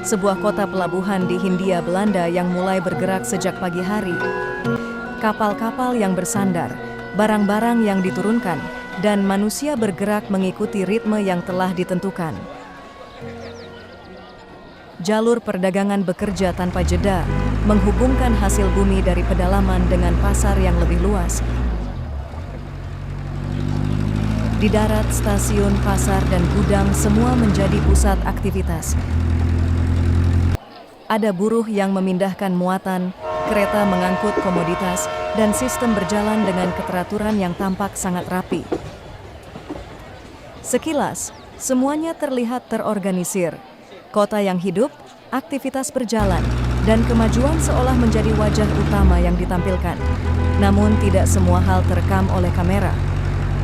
sebuah kota pelabuhan di Hindia Belanda yang mulai bergerak sejak pagi hari. Kapal-kapal yang bersandar, barang-barang yang diturunkan, dan manusia bergerak mengikuti ritme yang telah ditentukan. Jalur perdagangan bekerja tanpa jeda, menghubungkan hasil bumi dari pedalaman dengan pasar yang lebih luas. Di darat, stasiun, pasar, dan gudang semua menjadi pusat aktivitas. Ada buruh yang memindahkan muatan, kereta mengangkut komoditas, dan sistem berjalan dengan keteraturan yang tampak sangat rapi. Sekilas, semuanya terlihat terorganisir. Kota yang hidup, aktivitas berjalan, dan kemajuan seolah menjadi wajah utama yang ditampilkan. Namun tidak semua hal terekam oleh kamera.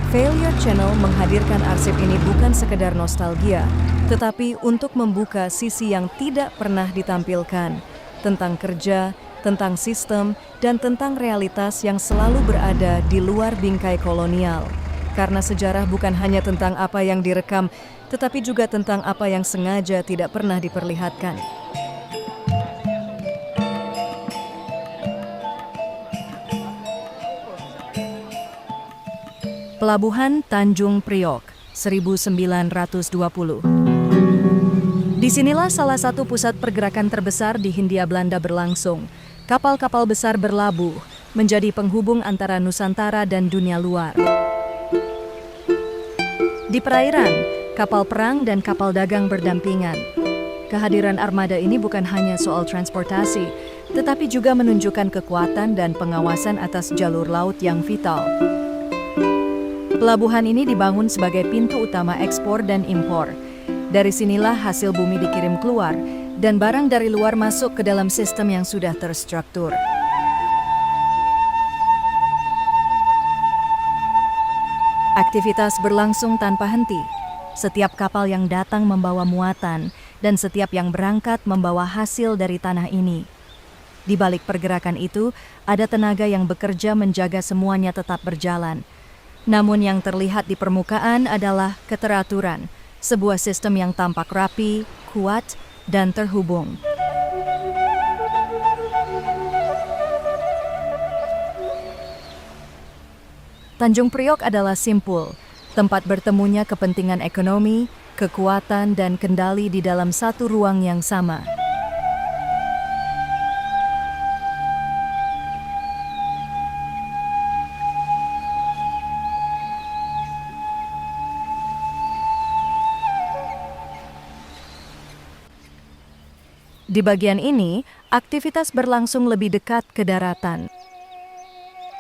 Failure Channel menghadirkan arsip ini bukan sekedar nostalgia, tetapi untuk membuka sisi yang tidak pernah ditampilkan, tentang kerja, tentang sistem, dan tentang realitas yang selalu berada di luar bingkai kolonial. Karena sejarah bukan hanya tentang apa yang direkam, tetapi juga tentang apa yang sengaja tidak pernah diperlihatkan. Pelabuhan Tanjung Priok, 1920. Disinilah salah satu pusat pergerakan terbesar di Hindia Belanda berlangsung. Kapal-kapal besar berlabuh, menjadi penghubung antara Nusantara dan dunia luar. Di perairan, kapal perang dan kapal dagang berdampingan. Kehadiran armada ini bukan hanya soal transportasi, tetapi juga menunjukkan kekuatan dan pengawasan atas jalur laut yang vital. Pelabuhan ini dibangun sebagai pintu utama ekspor dan impor. Dari sinilah hasil bumi dikirim keluar, dan barang dari luar masuk ke dalam sistem yang sudah terstruktur. Aktivitas berlangsung tanpa henti. Setiap kapal yang datang membawa muatan, dan setiap yang berangkat membawa hasil dari tanah ini. Di balik pergerakan itu, ada tenaga yang bekerja menjaga semuanya tetap berjalan. Namun yang terlihat di permukaan adalah keteraturan, sebuah sistem yang tampak rapi, kuat, dan terhubung. Tanjung Priok adalah simpul, tempat bertemunya kepentingan ekonomi, kekuatan, dan kendali di dalam satu ruang yang sama. Di bagian ini, aktivitas berlangsung lebih dekat ke daratan.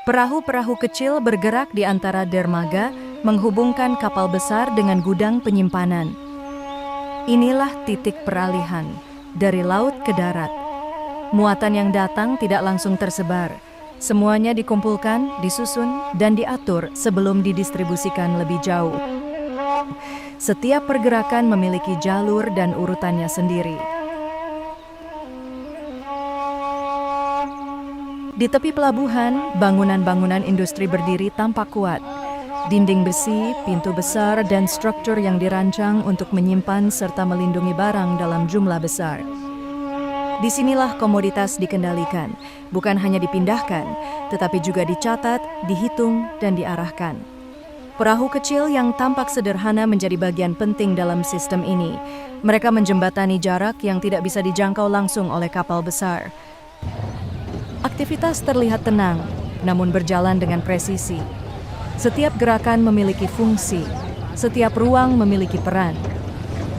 Perahu-perahu kecil bergerak di antara dermaga, menghubungkan kapal besar dengan gudang penyimpanan. Inilah titik peralihan, dari laut ke darat. Muatan yang datang tidak langsung tersebar. Semuanya dikumpulkan, disusun, dan diatur sebelum didistribusikan lebih jauh. Setiap pergerakan memiliki jalur dan urutannya sendiri. Di tepi pelabuhan, bangunan-bangunan industri berdiri tampak kuat. Dinding besi, pintu besar, dan struktur yang dirancang untuk menyimpan serta melindungi barang dalam jumlah besar. Disinilah komoditas dikendalikan, bukan hanya dipindahkan, tetapi juga dicatat, dihitung, dan diarahkan. Perahu kecil yang tampak sederhana menjadi bagian penting dalam sistem ini. Mereka menjembatani jarak yang tidak bisa dijangkau langsung oleh kapal besar. Aktivitas terlihat tenang, namun berjalan dengan presisi. Setiap gerakan memiliki fungsi, setiap ruang memiliki peran.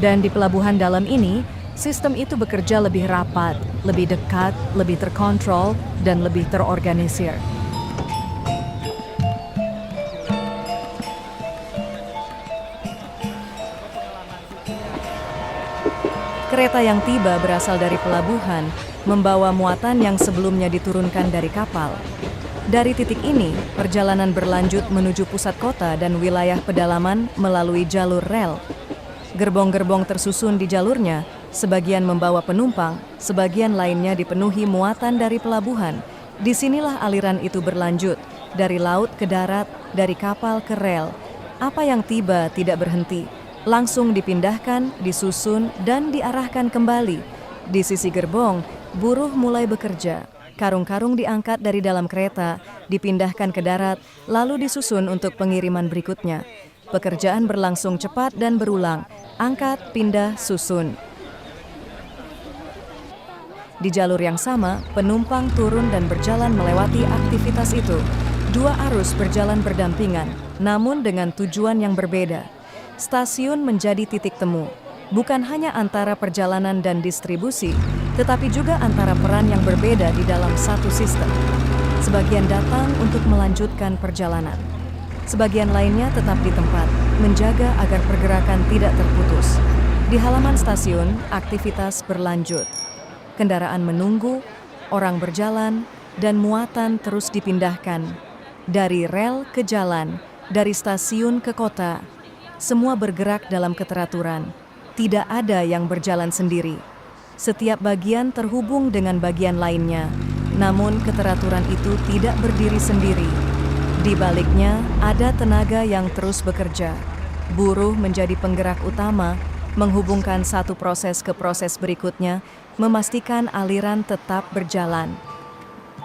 Dan di pelabuhan dalam ini, sistem itu bekerja lebih rapat, lebih dekat, lebih terkontrol, dan lebih terorganisir. Kereta yang tiba berasal dari pelabuhan, membawa muatan yang sebelumnya diturunkan dari kapal. Dari titik ini, perjalanan berlanjut menuju pusat kota dan wilayah pedalaman melalui jalur rel. Gerbong-gerbong tersusun di jalurnya, sebagian membawa penumpang, sebagian lainnya dipenuhi muatan dari pelabuhan. Disinilah aliran itu berlanjut, dari laut ke darat, dari kapal ke rel. Apa yang tiba tidak berhenti, langsung dipindahkan, disusun, dan diarahkan kembali. Di sisi gerbong, buruh mulai bekerja. Karung-karung diangkat dari dalam kereta, dipindahkan ke darat, lalu disusun untuk pengiriman berikutnya. Pekerjaan berlangsung cepat dan berulang, angkat, pindah, susun. Di jalur yang sama, penumpang turun dan berjalan melewati aktivitas itu. Dua arus berjalan berdampingan, namun dengan tujuan yang berbeda. Stasiun menjadi titik temu, bukan hanya antara perjalanan dan distribusi, tetapi juga antara peran yang berbeda di dalam satu sistem. Sebagian datang untuk melanjutkan perjalanan. Sebagian lainnya tetap di tempat, menjaga agar pergerakan tidak terputus. Di halaman stasiun, aktivitas berlanjut. Kendaraan menunggu, orang berjalan, dan muatan terus dipindahkan. Dari rel ke jalan, dari stasiun ke kota, semua bergerak dalam keteraturan. Tidak ada yang berjalan sendiri. Setiap bagian terhubung dengan bagian lainnya, namun keteraturan itu tidak berdiri sendiri. Di baliknya, ada tenaga yang terus bekerja. Buruh menjadi penggerak utama, menghubungkan satu proses ke proses berikutnya, memastikan aliran tetap berjalan.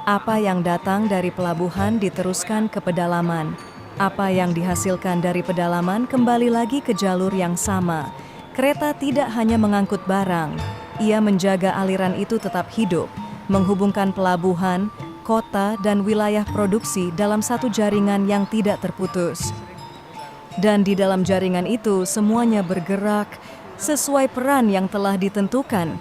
Apa yang datang dari pelabuhan diteruskan ke pedalaman. Apa yang dihasilkan dari pedalaman kembali lagi ke jalur yang sama. Kereta tidak hanya mengangkut barang, ia menjaga aliran itu tetap hidup, menghubungkan pelabuhan, kota, dan wilayah produksi dalam satu jaringan yang tidak terputus. Dan di dalam jaringan itu semuanya bergerak sesuai peran yang telah ditentukan.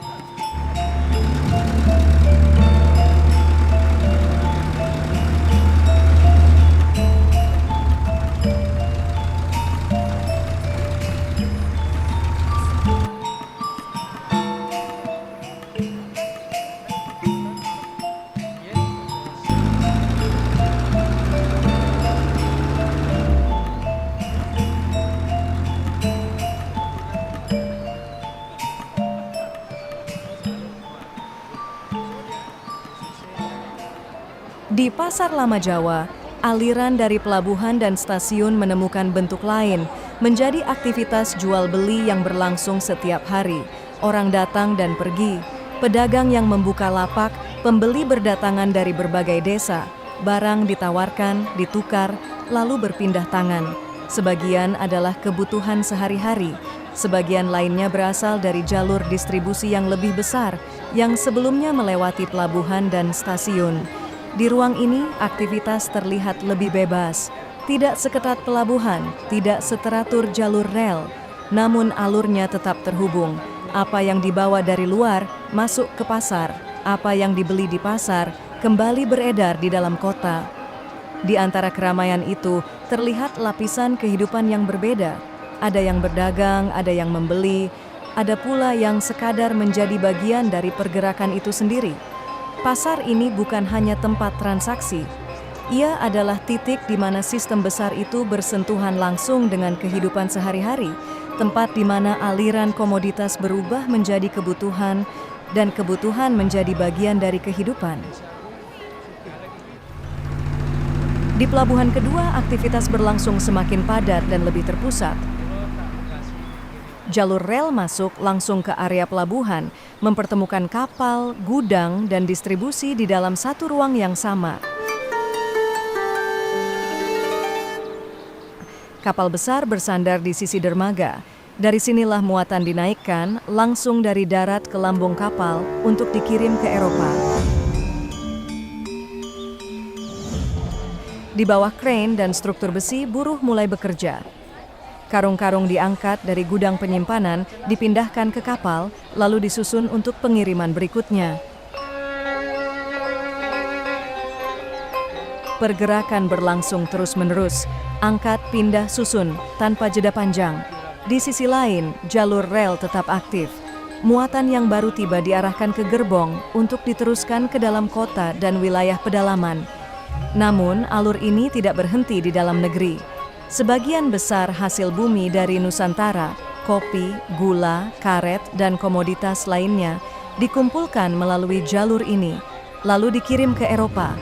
Di Pasar Lama Jawa, aliran dari pelabuhan dan stasiun menemukan bentuk lain, menjadi aktivitas jual beli yang berlangsung setiap hari. Orang datang dan pergi, pedagang yang membuka lapak, pembeli berdatangan dari berbagai desa, barang ditawarkan, ditukar, lalu berpindah tangan. Sebagian adalah kebutuhan sehari-hari, sebagian lainnya berasal dari jalur distribusi yang lebih besar, yang sebelumnya melewati pelabuhan dan stasiun. Di ruang ini, aktivitas terlihat lebih bebas. Tidak seketat pelabuhan, tidak seteratur jalur rel, namun alurnya tetap terhubung. Apa yang dibawa dari luar masuk ke pasar, apa yang dibeli di pasar kembali beredar di dalam kota. Di antara keramaian itu, terlihat lapisan kehidupan yang berbeda. Ada yang berdagang, ada yang membeli, ada pula yang sekadar menjadi bagian dari pergerakan itu sendiri. Pasar ini bukan hanya tempat transaksi, ia adalah titik di mana sistem besar itu bersentuhan langsung dengan kehidupan sehari-hari, tempat di mana aliran komoditas berubah menjadi kebutuhan, dan kebutuhan menjadi bagian dari kehidupan. Di pelabuhan kedua, aktivitas berlangsung semakin padat dan lebih terpusat. Jalur rel masuk langsung ke area pelabuhan, mempertemukan kapal, gudang, dan distribusi di dalam satu ruang yang sama. Kapal besar bersandar di sisi dermaga. Dari sinilah muatan dinaikkan langsung dari darat ke lambung kapal untuk dikirim ke Eropa. Di bawah krain dan struktur besi, buruh mulai bekerja. Karung-karung diangkat dari gudang penyimpanan, dipindahkan ke kapal, lalu disusun untuk pengiriman berikutnya. Pergerakan berlangsung terus-menerus, angkat, pindah, susun, tanpa jeda panjang. Di sisi lain, jalur rel tetap aktif. Muatan yang baru tiba diarahkan ke gerbong untuk diteruskan ke dalam kota dan wilayah pedalaman. Namun, alur ini tidak berhenti di dalam negeri. Sebagian besar hasil bumi dari Nusantara, kopi, gula, karet, dan komoditas lainnya dikumpulkan melalui jalur ini, lalu dikirim ke Eropa.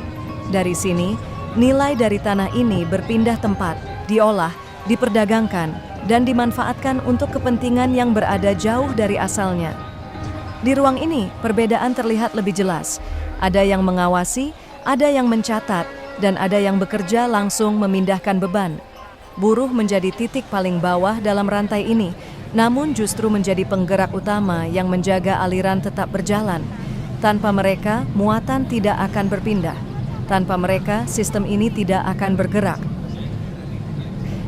Dari sini, nilai dari tanah ini berpindah tempat, diolah, diperdagangkan, dan dimanfaatkan untuk kepentingan yang berada jauh dari asalnya. Di ruang ini, perbedaan terlihat lebih jelas. Ada yang mengawasi, ada yang mencatat, dan ada yang bekerja langsung memindahkan beban. Buruh menjadi titik paling bawah dalam rantai ini, namun justru menjadi penggerak utama yang menjaga aliran tetap berjalan. Tanpa mereka, muatan tidak akan berpindah. Tanpa mereka, sistem ini tidak akan bergerak.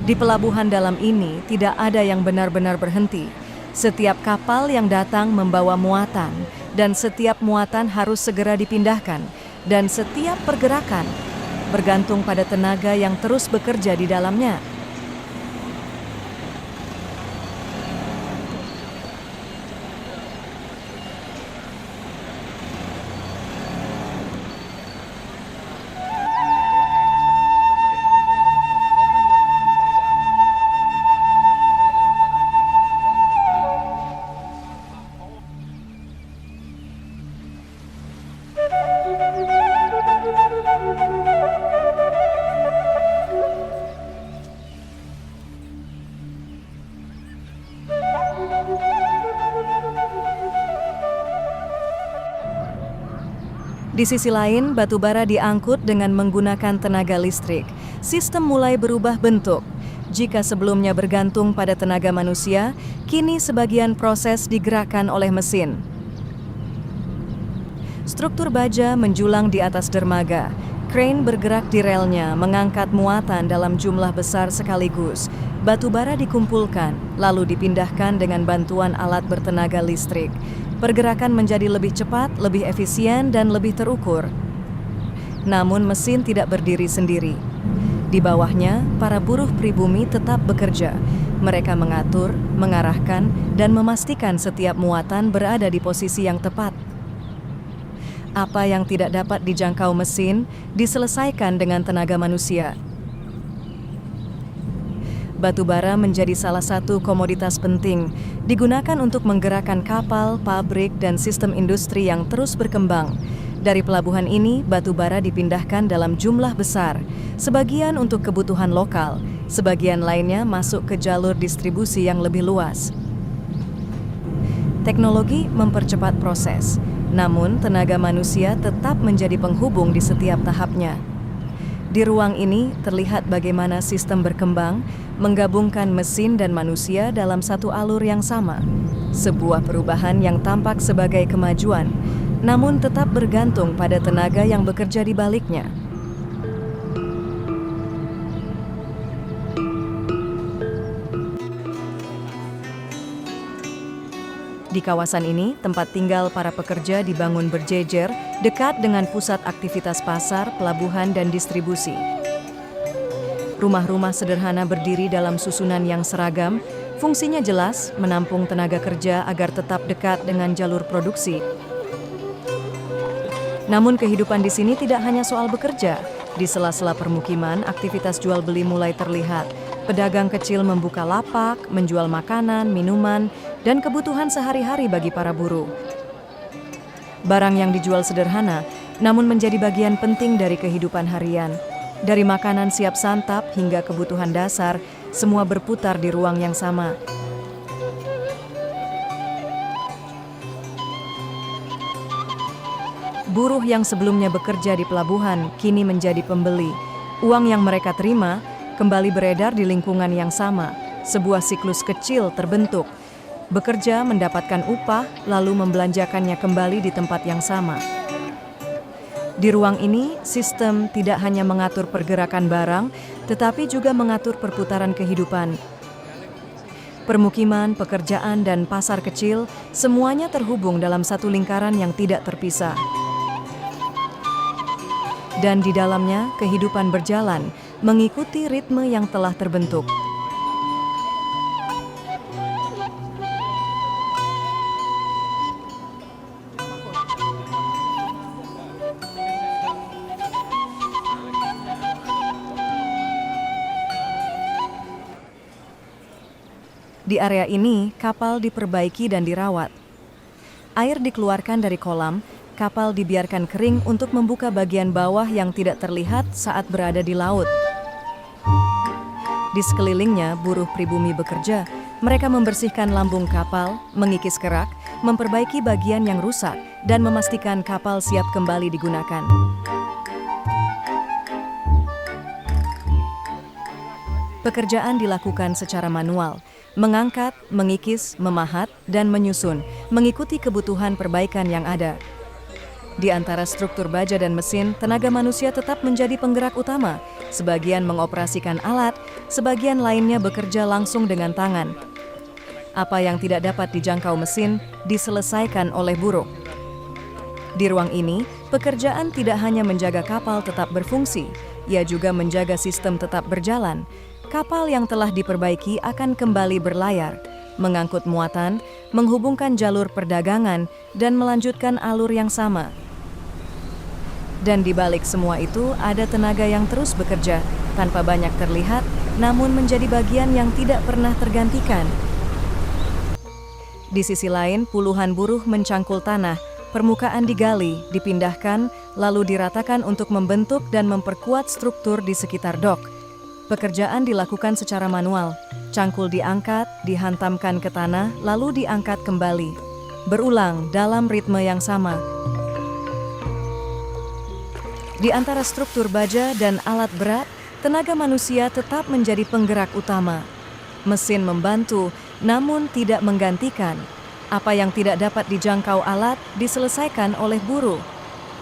Di pelabuhan dalam ini, tidak ada yang benar-benar berhenti. Setiap kapal yang datang membawa muatan, dan setiap muatan harus segera dipindahkan, dan setiap pergerakan bergantung pada tenaga yang terus bekerja di dalamnya. Di sisi lain, batu bara diangkut dengan menggunakan tenaga listrik. Sistem mulai berubah bentuk. Jika sebelumnya bergantung pada tenaga manusia, kini sebagian proses digerakkan oleh mesin. Struktur baja menjulang di atas dermaga. Crane bergerak di relnya, mengangkat muatan dalam jumlah besar sekaligus. Batu bara dikumpulkan, lalu dipindahkan dengan bantuan alat bertenaga listrik. Pergerakan menjadi lebih cepat, lebih efisien, dan lebih terukur. Namun mesin tidak berdiri sendiri. Di bawahnya, para buruh pribumi tetap bekerja. Mereka mengatur, mengarahkan, dan memastikan setiap muatan berada di posisi yang tepat. Apa yang tidak dapat dijangkau mesin, diselesaikan dengan tenaga manusia. Batu bara menjadi salah satu komoditas penting, digunakan untuk menggerakkan kapal, pabrik, dan sistem industri yang terus berkembang. Dari pelabuhan ini, batu bara dipindahkan dalam jumlah besar, sebagian untuk kebutuhan lokal, sebagian lainnya masuk ke jalur distribusi yang lebih luas. Teknologi mempercepat proses, namun tenaga manusia tetap menjadi penghubung di setiap tahapnya. Di ruang ini terlihat bagaimana sistem berkembang, menggabungkan mesin dan manusia dalam satu alur yang sama. Sebuah perubahan yang tampak sebagai kemajuan, namun tetap bergantung pada tenaga yang bekerja di baliknya. Di kawasan ini, tempat tinggal para pekerja dibangun berjejer dekat dengan pusat aktivitas pasar, pelabuhan, dan distribusi. Rumah-rumah sederhana berdiri dalam susunan yang seragam, fungsinya jelas menampung tenaga kerja agar tetap dekat dengan jalur produksi. Namun kehidupan di sini tidak hanya soal bekerja. Di sela-sela permukiman, aktivitas jual beli mulai terlihat. Pedagang kecil membuka lapak, menjual makanan, minuman, dan kebutuhan sehari-hari bagi para buruh. Barang yang dijual sederhana, namun menjadi bagian penting dari kehidupan harian. Dari makanan siap santap hingga kebutuhan dasar, semua berputar di ruang yang sama. Buruh yang sebelumnya bekerja di pelabuhan kini menjadi pembeli. Uang yang mereka terima kembali beredar di lingkungan yang sama. Sebuah siklus kecil terbentuk. Bekerja mendapatkan upah, lalu membelanjakannya kembali di tempat yang sama. Di ruang ini, sistem tidak hanya mengatur pergerakan barang, tetapi juga mengatur perputaran kehidupan. Permukiman, pekerjaan, dan pasar kecil, semuanya terhubung dalam satu lingkaran yang tidak terpisah. Dan di dalamnya, kehidupan berjalan, mengikuti ritme yang telah terbentuk. Di area ini, kapal diperbaiki dan dirawat. Air dikeluarkan dari kolam, kapal dibiarkan kering untuk membuka bagian bawah yang tidak terlihat saat berada di laut. Di sekelilingnya, buruh pribumi bekerja, Mereka membersihkan lambung kapal, mengikis kerak, memperbaiki bagian yang rusak, dan memastikan kapal siap kembali digunakan. Pekerjaan dilakukan secara manual, mengangkat, mengikis, memahat, dan menyusun, mengikuti kebutuhan perbaikan yang ada. Di antara struktur baja dan mesin, tenaga manusia tetap menjadi penggerak utama. Sebagian mengoperasikan alat, sebagian lainnya bekerja langsung dengan tangan. Apa yang tidak dapat dijangkau mesin, diselesaikan oleh buruh. Di ruang ini, pekerjaan tidak hanya menjaga kapal tetap berfungsi, ia juga menjaga sistem tetap berjalan. Kapal yang telah diperbaiki akan kembali berlayar, mengangkut muatan, menghubungkan jalur perdagangan, dan melanjutkan alur yang sama. Dan di balik semua itu ada tenaga yang terus bekerja, tanpa banyak terlihat, namun menjadi bagian yang tidak pernah tergantikan. Di sisi lain, puluhan buruh mencangkul tanah, permukaan digali, dipindahkan, lalu diratakan untuk membentuk dan memperkuat struktur di sekitar dok. Pekerjaan dilakukan secara manual, cangkul diangkat, dihantamkan ke tanah, lalu diangkat kembali. Berulang dalam ritme yang sama. Di antara struktur baja dan alat berat, tenaga manusia tetap menjadi penggerak utama. Mesin membantu, namun tidak menggantikan. Apa yang tidak dapat dijangkau alat diselesaikan oleh buruh.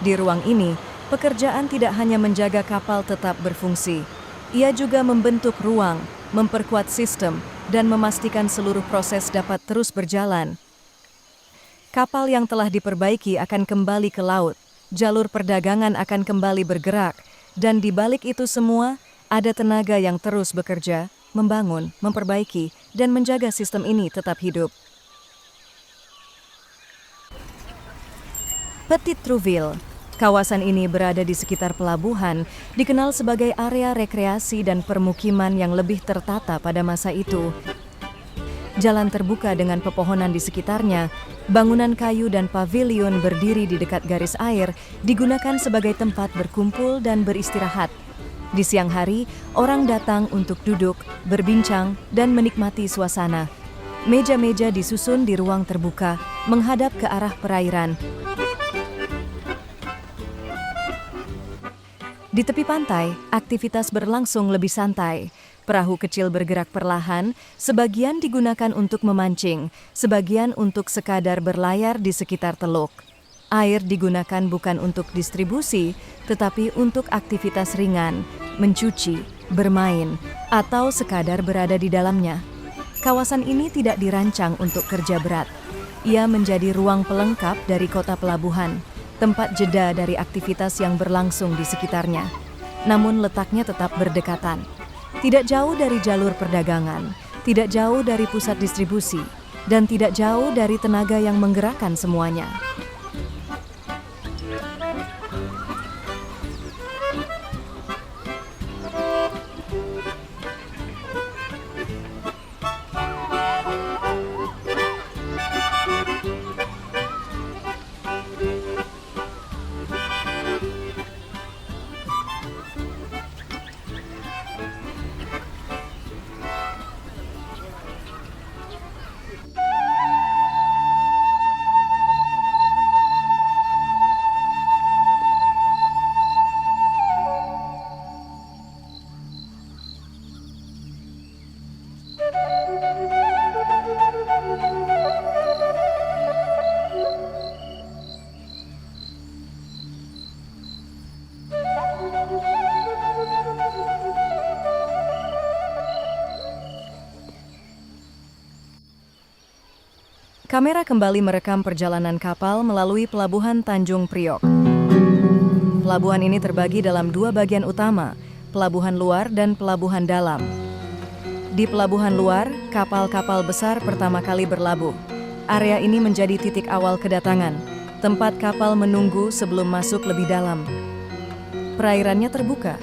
Di ruang ini, pekerjaan tidak hanya menjaga kapal tetap berfungsi. Ia juga membentuk ruang, memperkuat sistem, dan memastikan seluruh proses dapat terus berjalan. Kapal yang telah diperbaiki akan kembali ke laut. Jalur perdagangan akan kembali bergerak, dan di balik itu semua, ada tenaga yang terus bekerja, membangun, memperbaiki, dan menjaga sistem ini tetap hidup. Petite Trouville. Kawasan ini berada di sekitar pelabuhan, dikenal sebagai area rekreasi dan permukiman yang lebih tertata pada masa itu. Jalan terbuka dengan pepohonan di sekitarnya, bangunan kayu dan pavilion berdiri di dekat garis air, digunakan sebagai tempat berkumpul dan beristirahat. Di siang hari, orang datang untuk duduk, berbincang, dan menikmati suasana. Meja-meja disusun di ruang terbuka, menghadap ke arah perairan. Di tepi pantai, aktivitas berlangsung lebih santai. Perahu kecil bergerak perlahan, sebagian digunakan untuk memancing, sebagian untuk sekadar berlayar di sekitar teluk. Air digunakan bukan untuk distribusi, tetapi untuk aktivitas ringan, mencuci, bermain, atau sekadar berada di dalamnya. Kawasan ini tidak dirancang untuk kerja berat. Ia menjadi ruang pelengkap dari kota pelabuhan, tempat jeda dari aktivitas yang berlangsung di sekitarnya. Namun letaknya tetap berdekatan. Tidak jauh dari jalur perdagangan, tidak jauh dari pusat distribusi, dan tidak jauh dari tenaga yang menggerakkan semuanya. Kamera kembali merekam perjalanan kapal melalui pelabuhan Tanjung Priok. Pelabuhan ini terbagi dalam dua bagian utama, pelabuhan luar dan pelabuhan dalam. Di pelabuhan luar, kapal-kapal besar pertama kali berlabuh. Area ini menjadi titik awal kedatangan, tempat kapal menunggu sebelum masuk lebih dalam. Perairannya terbuka.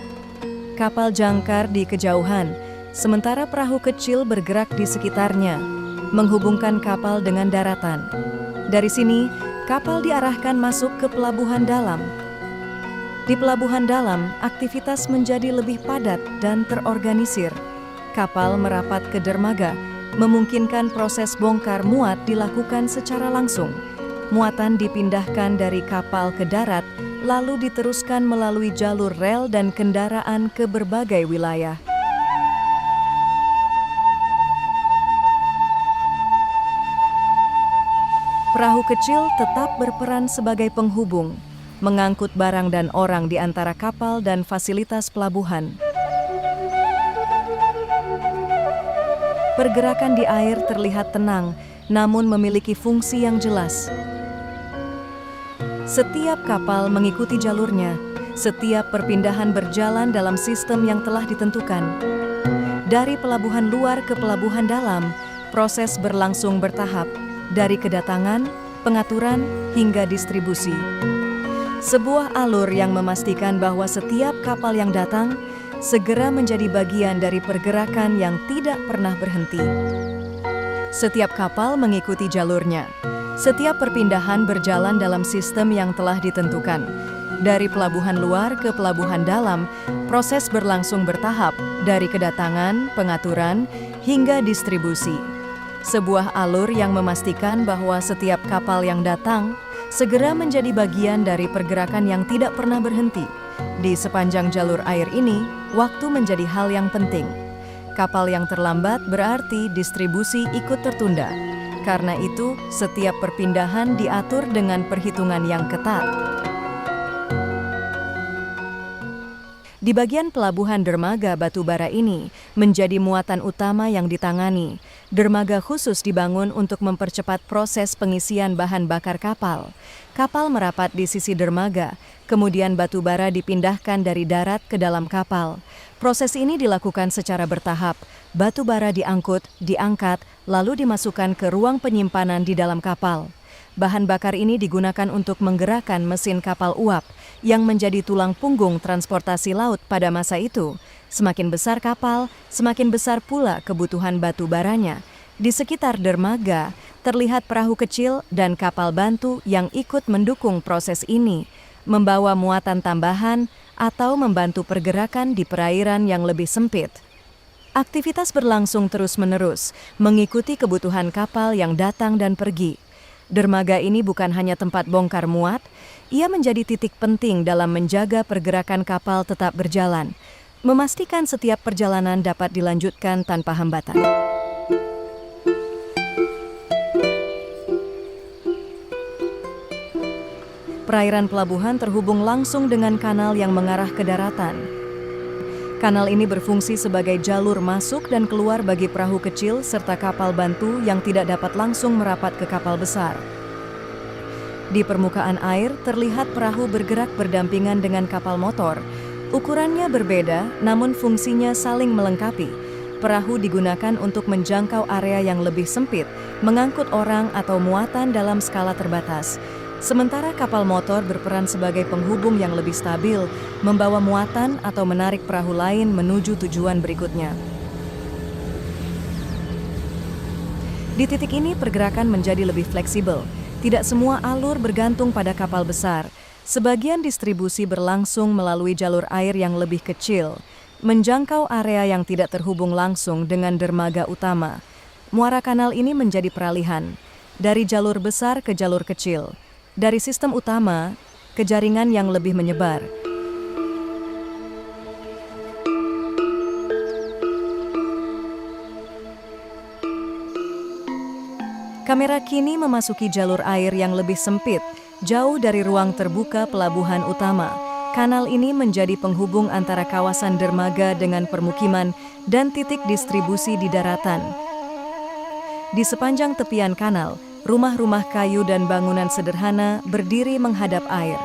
Kapal jangkar di kejauhan, sementara perahu kecil bergerak di sekitarnya, menghubungkan kapal dengan daratan. Dari sini, kapal diarahkan masuk ke pelabuhan dalam. Di pelabuhan dalam, aktivitas menjadi lebih padat dan terorganisir. Kapal merapat ke dermaga, memungkinkan proses bongkar muat dilakukan secara langsung. Muatan dipindahkan dari kapal ke darat, lalu diteruskan melalui jalur rel dan kendaraan ke berbagai wilayah. Perahu kecil tetap berperan sebagai penghubung, mengangkut barang dan orang di antara kapal dan fasilitas pelabuhan. Pergerakan di air terlihat tenang, namun memiliki fungsi yang jelas. Setiap kapal mengikuti jalurnya, setiap perpindahan berjalan dalam sistem yang telah ditentukan. Dari pelabuhan luar ke pelabuhan dalam, proses berlangsung bertahap, dari kedatangan, pengaturan, hingga distribusi. Sebuah alur yang memastikan bahwa setiap kapal yang datang segera menjadi bagian dari pergerakan yang tidak pernah berhenti. Setiap kapal mengikuti jalurnya. Setiap perpindahan berjalan dalam sistem yang telah ditentukan. Dari pelabuhan luar ke pelabuhan dalam, proses berlangsung bertahap dari kedatangan, pengaturan, hingga distribusi. Sebuah alur yang memastikan bahwa setiap kapal yang datang segera menjadi bagian dari pergerakan yang tidak pernah berhenti. Di sepanjang jalur air ini, waktu menjadi hal yang penting. Kapal yang terlambat berarti distribusi ikut tertunda. Karena itu, setiap perpindahan diatur dengan perhitungan yang ketat. Di bagian pelabuhan dermaga batubara ini menjadi muatan utama yang ditangani. Dermaga khusus dibangun untuk mempercepat proses pengisian bahan bakar kapal. Kapal merapat di sisi dermaga, kemudian batubara dipindahkan dari darat ke dalam kapal. Proses ini dilakukan secara bertahap. Batubara diangkut, diangkat, lalu dimasukkan ke ruang penyimpanan di dalam kapal. Bahan bakar ini digunakan untuk menggerakkan mesin kapal uap yang menjadi tulang punggung transportasi laut pada masa itu. Semakin besar kapal, semakin besar pula kebutuhan batu baranya. Di sekitar dermaga, terlihat perahu kecil dan kapal bantu yang ikut mendukung proses ini, membawa muatan tambahan atau membantu pergerakan di perairan yang lebih sempit. Aktivitas berlangsung terus-menerus, mengikuti kebutuhan kapal yang datang dan pergi. Dermaga ini bukan hanya tempat bongkar muat, ia menjadi titik penting dalam menjaga pergerakan kapal tetap berjalan, memastikan setiap perjalanan dapat dilanjutkan tanpa hambatan. Perairan pelabuhan terhubung langsung dengan kanal yang mengarah ke daratan. Kanal ini berfungsi sebagai jalur masuk dan keluar bagi perahu kecil serta kapal bantu yang tidak dapat langsung merapat ke kapal besar. Di permukaan air terlihat perahu bergerak berdampingan dengan kapal motor. Ukurannya berbeda, namun fungsinya saling melengkapi. Perahu digunakan untuk menjangkau area yang lebih sempit, mengangkut orang atau muatan dalam skala terbatas. Sementara kapal motor berperan sebagai penghubung yang lebih stabil, membawa muatan atau menarik perahu lain menuju tujuan berikutnya. Di titik ini pergerakan menjadi lebih fleksibel. Tidak semua alur bergantung pada kapal besar. Sebagian distribusi berlangsung melalui jalur air yang lebih kecil, menjangkau area yang tidak terhubung langsung dengan dermaga utama. Muara kanal ini menjadi peralihan dari jalur besar ke jalur kecil. Dari sistem utama ke jaringan yang lebih menyebar. Kamera kini memasuki jalur air yang lebih sempit, jauh dari ruang terbuka pelabuhan utama. Kanal ini menjadi penghubung antara kawasan dermaga dengan permukiman dan titik distribusi di daratan. Di sepanjang tepian kanal, rumah-rumah kayu dan bangunan sederhana berdiri menghadap air.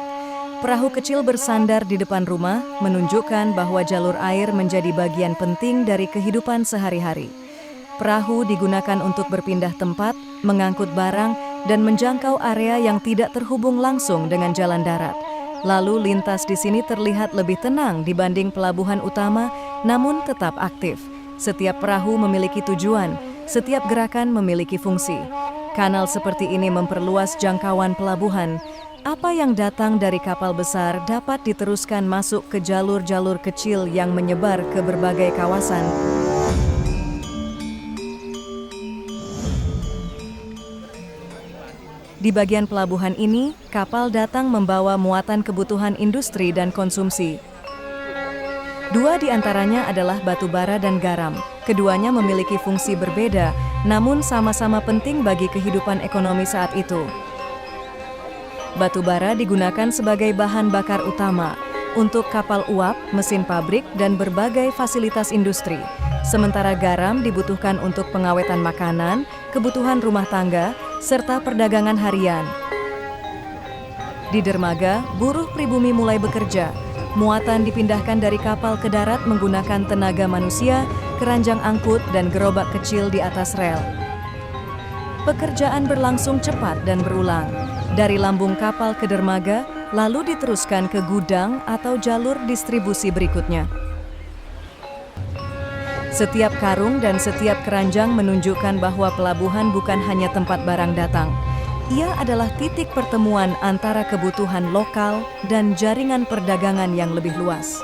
Perahu kecil bersandar di depan rumah, menunjukkan bahwa jalur air menjadi bagian penting dari kehidupan sehari-hari. Perahu digunakan untuk berpindah tempat, mengangkut barang, dan menjangkau area yang tidak terhubung langsung dengan jalan darat. Lalu lintas di sini terlihat lebih tenang dibanding pelabuhan utama, namun tetap aktif. Setiap perahu memiliki tujuan, setiap gerakan memiliki fungsi. Kanal seperti ini memperluas jangkauan pelabuhan. Apa yang datang dari kapal besar dapat diteruskan masuk ke jalur-jalur kecil yang menyebar ke berbagai kawasan. Di bagian pelabuhan ini, kapal datang membawa muatan kebutuhan industri dan konsumsi. Dua di antaranya adalah batu bara dan garam. Keduanya memiliki fungsi berbeda, namun sama-sama penting bagi kehidupan ekonomi saat itu. Batu bara digunakan sebagai bahan bakar utama untuk kapal uap, mesin pabrik, dan berbagai fasilitas industri. Sementara garam dibutuhkan untuk pengawetan makanan, kebutuhan rumah tangga, serta perdagangan harian. Di dermaga, buruh pribumi mulai bekerja. Muatan dipindahkan dari kapal ke darat menggunakan tenaga manusia, keranjang angkut, dan gerobak kecil di atas rel. Pekerjaan berlangsung cepat dan berulang. Dari lambung kapal ke dermaga, lalu diteruskan ke gudang atau jalur distribusi berikutnya. Setiap karung dan setiap keranjang menunjukkan bahwa pelabuhan bukan hanya tempat barang datang. Ia adalah titik pertemuan antara kebutuhan lokal dan jaringan perdagangan yang lebih luas.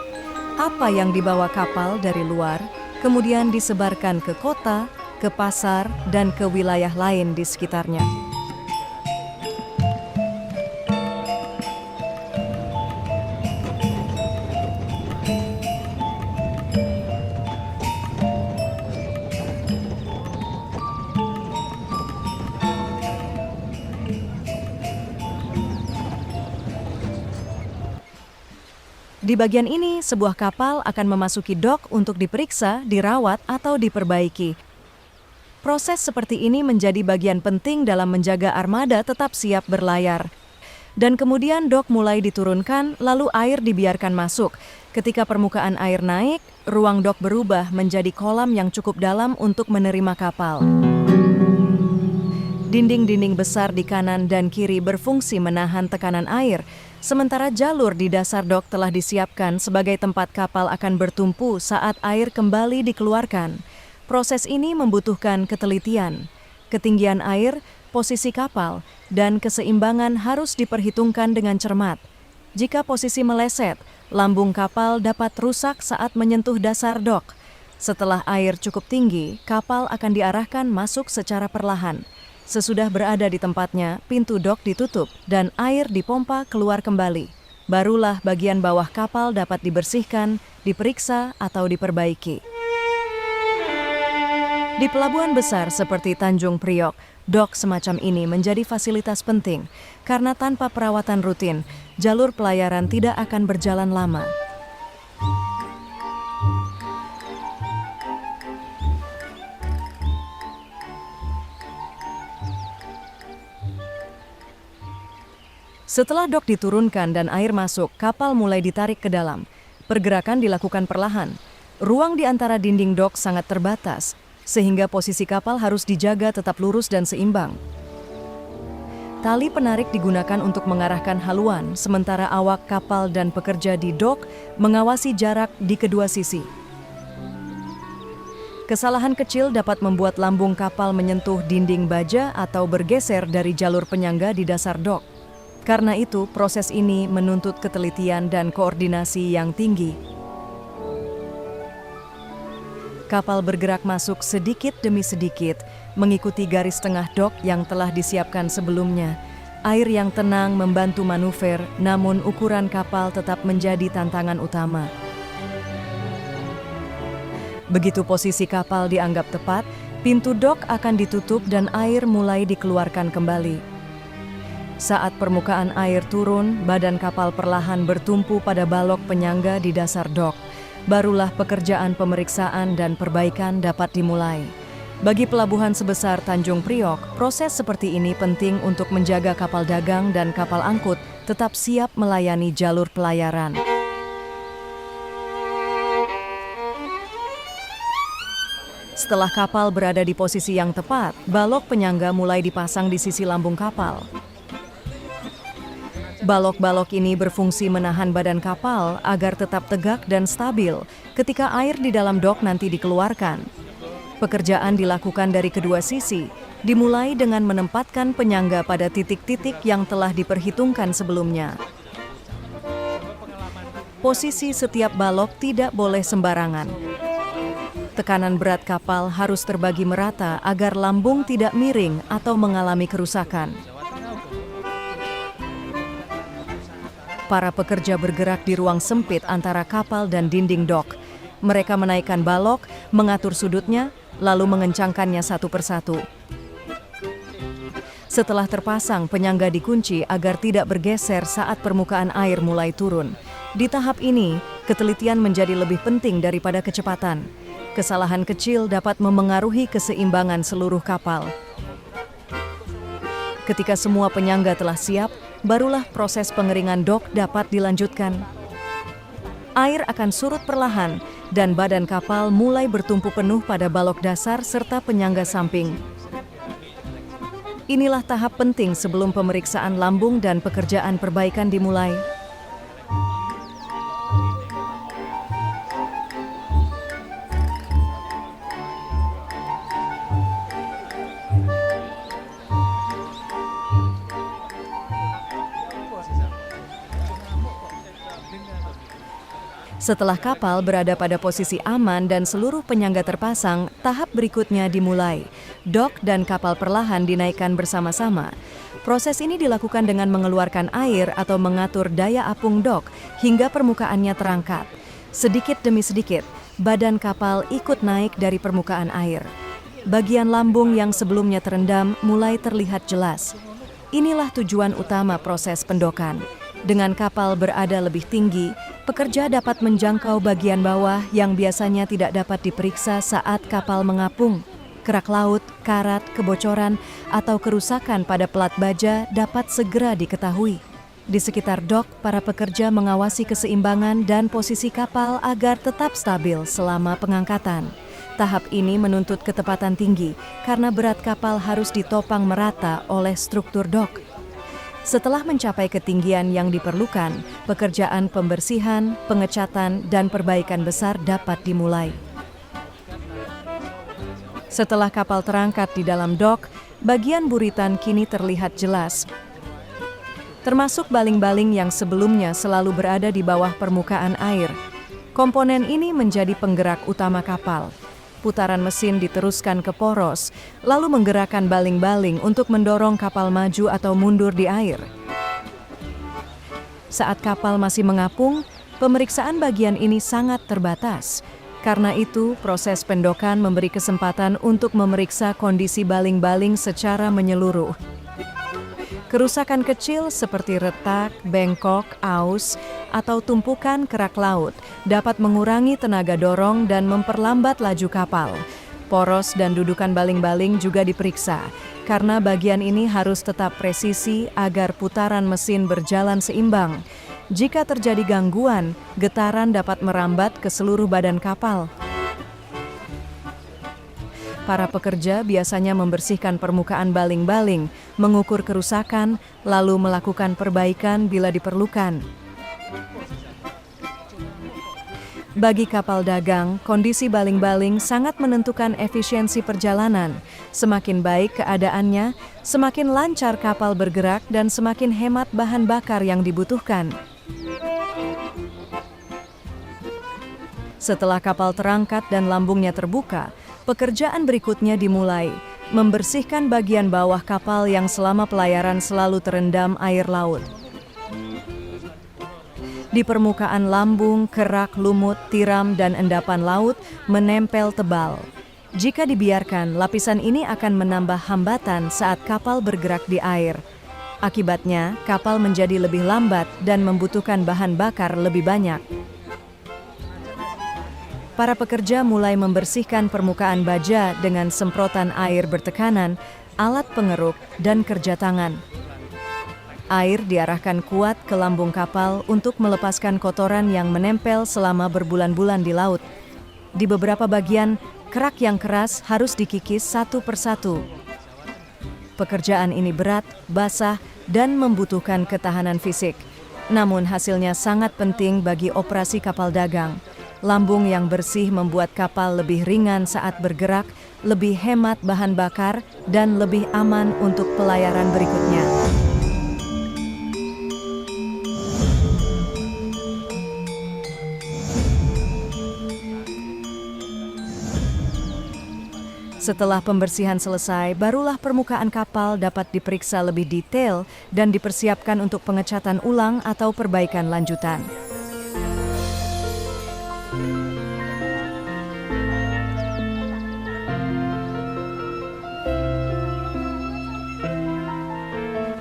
Apa yang dibawa kapal dari luar, kemudian disebarkan ke kota, ke pasar, dan ke wilayah lain di sekitarnya. Di bagian ini, sebuah kapal akan memasuki dok untuk diperiksa, dirawat, atau diperbaiki. Proses seperti ini menjadi bagian penting dalam menjaga armada tetap siap berlayar. Dan kemudian dok mulai diturunkan, lalu air dibiarkan masuk. Ketika permukaan air naik, ruang dok berubah menjadi kolam yang cukup dalam untuk menerima kapal. Dinding-dinding besar di kanan dan kiri berfungsi menahan tekanan air, sementara jalur di dasar dok telah disiapkan sebagai tempat kapal akan bertumpu saat air kembali dikeluarkan. Proses ini membutuhkan ketelitian. Ketinggian air, posisi kapal, dan keseimbangan harus diperhitungkan dengan cermat. Jika posisi meleset, lambung kapal dapat rusak saat menyentuh dasar dok. Setelah air cukup tinggi, kapal akan diarahkan masuk secara perlahan. Sesudah berada di tempatnya, pintu dok ditutup dan air dipompa keluar kembali. Barulah bagian bawah kapal dapat dibersihkan, diperiksa, atau diperbaiki. Di pelabuhan besar seperti Tanjung Priok, dok semacam ini menjadi fasilitas penting karena tanpa perawatan rutin, jalur pelayaran tidak akan berjalan lama. Setelah dok diturunkan dan air masuk, kapal mulai ditarik ke dalam. Pergerakan dilakukan perlahan. Ruang di antara dinding dok sangat terbatas, sehingga posisi kapal harus dijaga tetap lurus dan seimbang. Tali penarik digunakan untuk mengarahkan haluan, sementara awak kapal dan pekerja di dok mengawasi jarak di kedua sisi. Kesalahan kecil dapat membuat lambung kapal menyentuh dinding baja atau bergeser dari jalur penyangga di dasar dok. Karena itu, proses ini menuntut ketelitian dan koordinasi yang tinggi. Kapal bergerak masuk sedikit demi sedikit, mengikuti garis tengah dok yang telah disiapkan sebelumnya. Air yang tenang membantu manuver, namun ukuran kapal tetap menjadi tantangan utama. Begitu posisi kapal dianggap tepat, pintu dok akan ditutup dan air mulai dikeluarkan kembali. Saat permukaan air turun, badan kapal perlahan bertumpu pada balok penyangga di dasar dok. Barulah pekerjaan pemeriksaan dan perbaikan dapat dimulai. Bagi pelabuhan sebesar Tanjung Priok, proses seperti ini penting untuk menjaga kapal dagang dan kapal angkut tetap siap melayani jalur pelayaran. Setelah kapal berada di posisi yang tepat, balok penyangga mulai dipasang di sisi lambung kapal. Balok-balok ini berfungsi menahan badan kapal agar tetap tegak dan stabil ketika air di dalam dok nanti dikeluarkan. Pekerjaan dilakukan dari kedua sisi, dimulai dengan menempatkan penyangga pada titik-titik yang telah diperhitungkan sebelumnya. Posisi setiap balok tidak boleh sembarangan. Tekanan berat kapal harus terbagi merata agar lambung tidak miring atau mengalami kerusakan. Para pekerja bergerak di ruang sempit antara kapal dan dinding dok. Mereka menaikkan balok, mengatur sudutnya, lalu mengencangkannya satu persatu. Setelah terpasang, penyangga dikunci agar tidak bergeser saat permukaan air mulai turun. Di tahap ini, ketelitian menjadi lebih penting daripada kecepatan. Kesalahan kecil dapat memengaruhi keseimbangan seluruh kapal. Ketika semua penyangga telah siap, barulah proses pengeringan dok dapat dilanjutkan. Air akan surut perlahan dan badan kapal mulai bertumpu penuh pada balok dasar serta penyangga samping. Inilah tahap penting sebelum pemeriksaan lambung dan pekerjaan perbaikan dimulai. Setelah kapal berada pada posisi aman dan seluruh penyangga terpasang, tahap berikutnya dimulai. Dok dan kapal perlahan dinaikkan bersama-sama. Proses ini dilakukan dengan mengeluarkan air atau mengatur daya apung dok hingga permukaannya terangkat. Sedikit demi sedikit, badan kapal ikut naik dari permukaan air. Bagian lambung yang sebelumnya terendam mulai terlihat jelas. Inilah tujuan utama proses pendokan. Dengan kapal berada lebih tinggi, pekerja dapat menjangkau bagian bawah yang biasanya tidak dapat diperiksa saat kapal mengapung. Kerak laut, karat, kebocoran, atau kerusakan pada pelat baja dapat segera diketahui. Di sekitar dok, para pekerja mengawasi keseimbangan dan posisi kapal agar tetap stabil selama pengangkatan. Tahap ini menuntut ketepatan tinggi karena berat kapal harus ditopang merata oleh struktur dok. Setelah mencapai ketinggian yang diperlukan, pekerjaan pembersihan, pengecatan, dan perbaikan besar dapat dimulai. Setelah kapal terangkat di dalam dok, bagian buritan kini terlihat jelas. Termasuk baling-baling yang sebelumnya selalu berada di bawah permukaan air. Komponen ini menjadi penggerak utama kapal. Putaran mesin diteruskan ke poros, lalu menggerakkan baling-baling untuk mendorong kapal maju atau mundur di air. Saat kapal masih mengapung, pemeriksaan bagian ini sangat terbatas. Karena itu, proses pendokan memberi kesempatan untuk memeriksa kondisi baling-baling secara menyeluruh. Kerusakan kecil seperti retak, bengkok, aus, atau tumpukan kerak laut dapat mengurangi tenaga dorong dan memperlambat laju kapal. Poros dan dudukan baling-baling juga diperiksa, karena bagian ini harus tetap presisi agar putaran mesin berjalan seimbang. Jika terjadi gangguan, getaran dapat merambat ke seluruh badan kapal. Para pekerja biasanya membersihkan permukaan baling-baling, mengukur kerusakan, lalu melakukan perbaikan bila diperlukan. Bagi kapal dagang, kondisi baling-baling sangat menentukan efisiensi perjalanan. Semakin baik keadaannya, semakin lancar kapal bergerak dan semakin hemat bahan bakar yang dibutuhkan. Setelah kapal terangkat dan lambungnya terbuka, pekerjaan berikutnya dimulai, membersihkan bagian bawah kapal yang selama pelayaran selalu terendam air laut. Di permukaan lambung, kerak, lumut, tiram, dan endapan laut menempel tebal. Jika dibiarkan, lapisan ini akan menambah hambatan saat kapal bergerak di air. Akibatnya, kapal menjadi lebih lambat dan membutuhkan bahan bakar lebih banyak. Para pekerja mulai membersihkan permukaan baja dengan semprotan air bertekanan, alat pengeruk, dan kerja tangan. Air diarahkan kuat ke lambung kapal untuk melepaskan kotoran yang menempel selama berbulan-bulan di laut. Di beberapa bagian, kerak yang keras harus dikikis satu persatu. Pekerjaan ini berat, basah, dan membutuhkan ketahanan fisik. Namun hasilnya sangat penting bagi operasi kapal dagang. Lambung yang bersih membuat kapal lebih ringan saat bergerak, lebih hemat bahan bakar, dan lebih aman untuk pelayaran berikutnya. Setelah pembersihan selesai, barulah permukaan kapal dapat diperiksa lebih detail dan dipersiapkan untuk pengecatan ulang atau perbaikan lanjutan.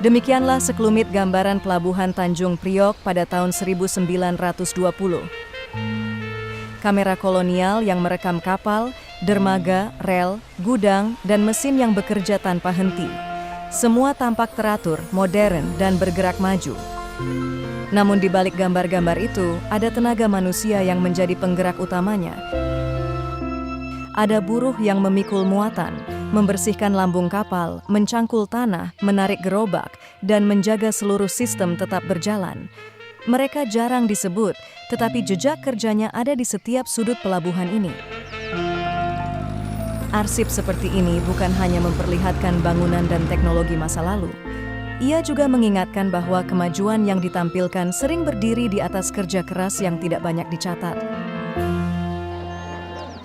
Demikianlah sekelumit gambaran pelabuhan Tanjung Priok pada tahun 1920. Kamera kolonial yang merekam kapal, dermaga, rel, gudang, dan mesin yang bekerja tanpa henti. Semua tampak teratur, modern, dan bergerak maju. Namun di balik gambar-gambar itu, ada tenaga manusia yang menjadi penggerak utamanya. Ada buruh yang memikul muatan, membersihkan lambung kapal, mencangkul tanah, menarik gerobak, dan menjaga seluruh sistem tetap berjalan. Mereka jarang disebut, tetapi jejak kerjanya ada di setiap sudut pelabuhan ini. Arsip seperti ini bukan hanya memperlihatkan bangunan dan teknologi masa lalu. Ia juga mengingatkan bahwa kemajuan yang ditampilkan sering berdiri di atas kerja keras yang tidak banyak dicatat.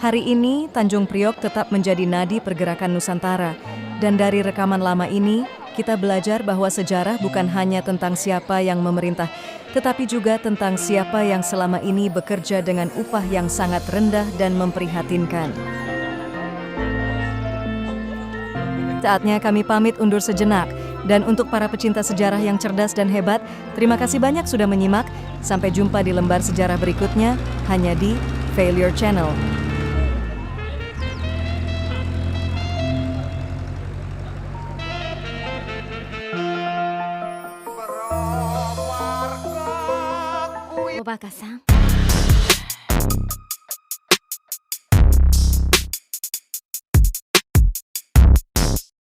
Hari ini, Tanjung Priok tetap menjadi nadi pergerakan Nusantara, dan dari rekaman lama ini, kita belajar bahwa sejarah bukan hanya tentang siapa yang memerintah, tetapi juga tentang siapa yang selama ini bekerja dengan upah yang sangat rendah dan memprihatinkan. Saatnya kami pamit undur sejenak, dan untuk para pecinta sejarah yang cerdas dan hebat, terima kasih banyak sudah menyimak. Sampai jumpa di lembar sejarah berikutnya, hanya di Failure Channel. Obaka-san.